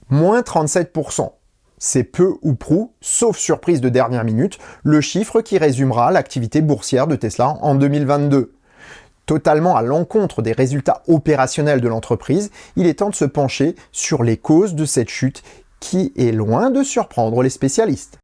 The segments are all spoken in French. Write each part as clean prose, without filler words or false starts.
moins 37%. C'est peu ou prou, sauf surprise de dernière minute, le chiffre qui résumera l'activité boursière de Tesla en 2022. Totalement à l'encontre des résultats opérationnels de l'entreprise, il est temps de se pencher sur les causes de cette chute qui est loin de surprendre les spécialistes.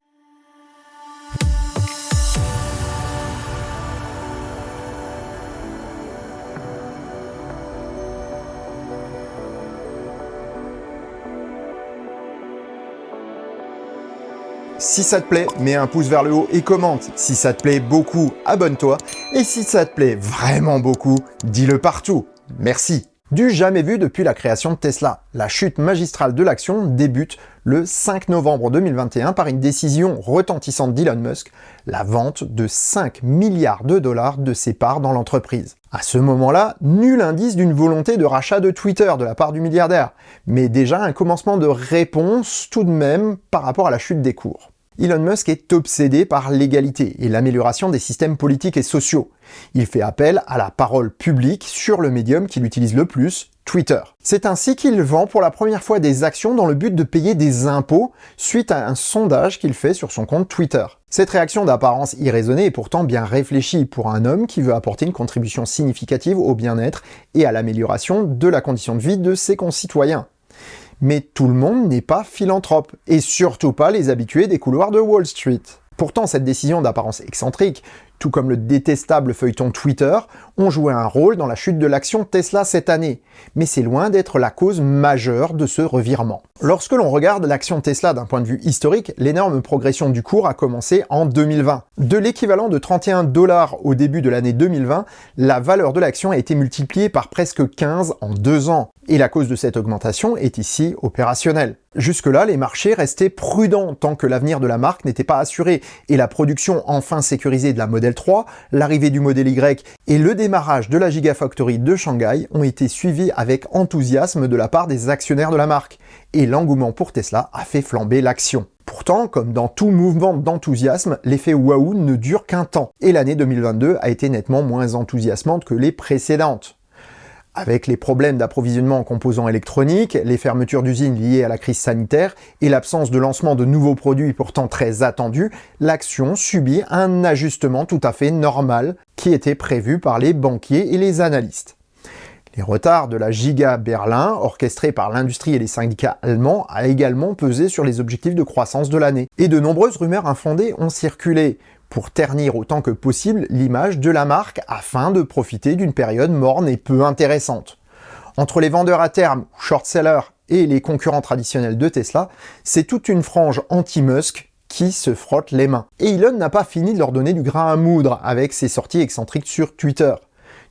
Si ça te plaît, mets un pouce vers le haut et commente. Si ça te plaît beaucoup, abonne-toi. Et si ça te plaît vraiment beaucoup, dis-le partout. Merci. Du jamais vu depuis la création de Tesla, la chute magistrale de l'action débute le 5 novembre 2021 par une décision retentissante d'Elon Musk, la vente de 5 milliards de dollars de ses parts dans l'entreprise. À ce moment-là, nul indice d'une volonté de rachat de Twitter de la part du milliardaire, mais déjà un commencement de réponse tout de même par rapport à la chute des cours. Elon Musk est obsédé par l'égalité et l'amélioration des systèmes politiques et sociaux. Il fait appel à la parole publique sur le médium qu'il utilise le plus, Twitter. C'est ainsi qu'il vend pour la première fois des actions dans le but de payer des impôts suite à un sondage qu'il fait sur son compte Twitter. Cette réaction d'apparence irraisonnée est pourtant bien réfléchie pour un homme qui veut apporter une contribution significative au bien-être et à l'amélioration de la condition de vie de ses concitoyens. Mais tout le monde n'est pas philanthrope, et surtout pas les habitués des couloirs de Wall Street. Pourtant, cette décision d'apparence excentrique, tout comme le détestable feuilleton Twitter, ont joué un rôle dans la chute de l'action Tesla cette année. Mais c'est loin d'être la cause majeure de ce revirement. Lorsque l'on regarde l'action Tesla d'un point de vue historique, l'énorme progression du cours a commencé en 2020. De l'équivalent de 31 $ au début de l'année 2020, la valeur de l'action a été multipliée par presque 15 en 2 ans. Et la cause de cette augmentation est ici opérationnelle. Jusque-là, les marchés restaient prudents tant que l'avenir de la marque n'était pas assuré, et la production enfin sécurisée de la Model 3, l'arrivée du Model Y et le démarrage de la Gigafactory de Shanghai ont été suivis avec enthousiasme de la part des actionnaires de la marque, et l'engouement pour Tesla a fait flamber l'action. Pourtant, comme dans tout mouvement d'enthousiasme, l'effet waouh ne dure qu'un temps, et l'année 2022 a été nettement moins enthousiasmante que les précédentes. Avec les problèmes d'approvisionnement en composants électroniques, les fermetures d'usines liées à la crise sanitaire et l'absence de lancement de nouveaux produits pourtant très attendus, l'action subit un ajustement tout à fait normal qui était prévu par les banquiers et les analystes. Les retards de la Giga Berlin, orchestrés par l'industrie et les syndicats allemands, a également pesé sur les objectifs de croissance de l'année. Et de nombreuses rumeurs infondées ont circulé pour ternir autant que possible l'image de la marque afin de profiter d'une période morne et peu intéressante. Entre les vendeurs à terme, short-sellers et les concurrents traditionnels de Tesla, c'est toute une frange anti-Musk qui se frotte les mains. Et Elon n'a pas fini de leur donner du grain à moudre avec ses sorties excentriques sur Twitter.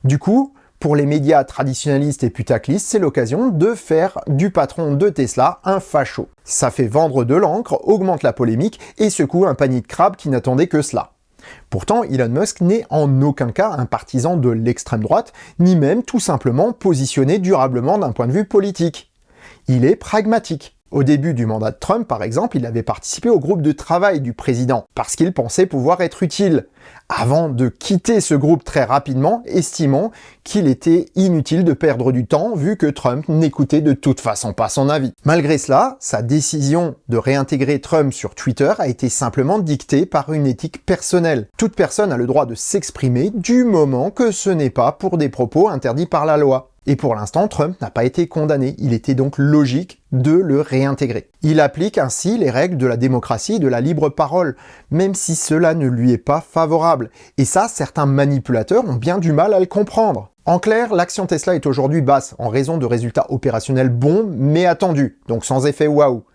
Du coup, pour les médias traditionnalistes et putaclistes, c'est l'occasion de faire du patron de Tesla un facho. Ça fait vendre de l'encre, augmente la polémique et secoue un panier de crabes qui n'attendait que cela. Pourtant, Elon Musk n'est en aucun cas un partisan de l'extrême droite, ni même tout simplement positionné durablement d'un point de vue politique. Il est pragmatique. Au début du mandat de Trump, par exemple, il avait participé au groupe de travail du président, parce qu'il pensait pouvoir être utile, avant de quitter ce groupe très rapidement, estimant qu'il était inutile de perdre du temps, vu que Trump n'écoutait de toute façon pas son avis. Malgré cela, sa décision de réintégrer Trump sur Twitter a été simplement dictée par une éthique personnelle. Toute personne a le droit de s'exprimer du moment que ce n'est pas pour des propos interdits par la loi. Et pour l'instant, Trump n'a pas été condamné, il était donc logique de le réintégrer. Il applique ainsi les règles de la démocratie et de la libre parole, même si cela ne lui est pas favorable. Et ça, certains manipulateurs ont bien du mal à le comprendre. En clair, l'action Tesla est aujourd'hui basse en raison de résultats opérationnels bons mais attendus, donc sans effet waouh,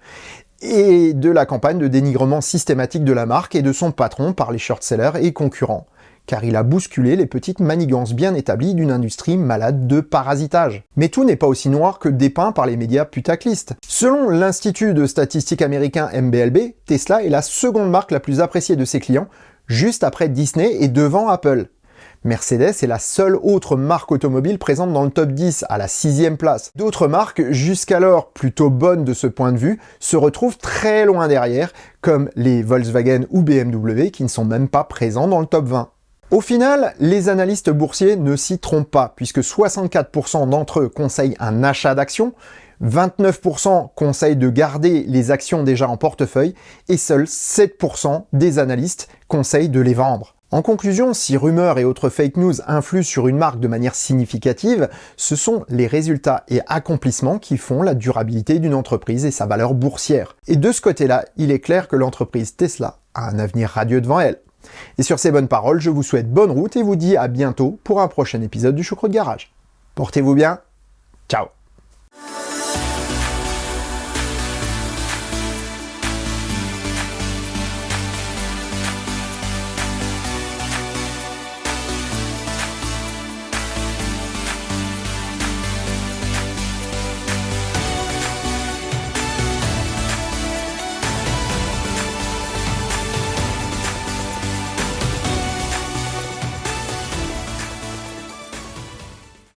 et de la campagne de dénigrement systématique de la marque et de son patron par les short-sellers et concurrents, car il a bousculé les petites manigances bien établies d'une industrie malade de parasitage. Mais tout n'est pas aussi noir que dépeint par les médias putaclistes. Selon l'Institut de statistique américain MBLB, Tesla est la seconde marque la plus appréciée de ses clients, juste après Disney et devant Apple. Mercedes est la seule autre marque automobile présente dans le top 10, à la 6e place. D'autres marques, jusqu'alors plutôt bonnes de ce point de vue, se retrouvent très loin derrière, comme les Volkswagen ou BMW qui ne sont même pas présents dans le top 20. Au final, les analystes boursiers ne s'y trompent pas, puisque 64% d'entre eux conseillent un achat d'actions, 29% conseillent de garder les actions déjà en portefeuille et seuls 7% des analystes conseillent de les vendre. En conclusion, si rumeurs et autres fake news influent sur une marque de manière significative, ce sont les résultats et accomplissements qui font la durabilité d'une entreprise et sa valeur boursière. Et de ce côté-là, il est clair que l'entreprise Tesla a un avenir radieux devant elle. Et sur ces bonnes paroles, je vous souhaite bonne route et vous dis à bientôt pour un prochain épisode du Choucroute Garage. Portez-vous bien, ciao.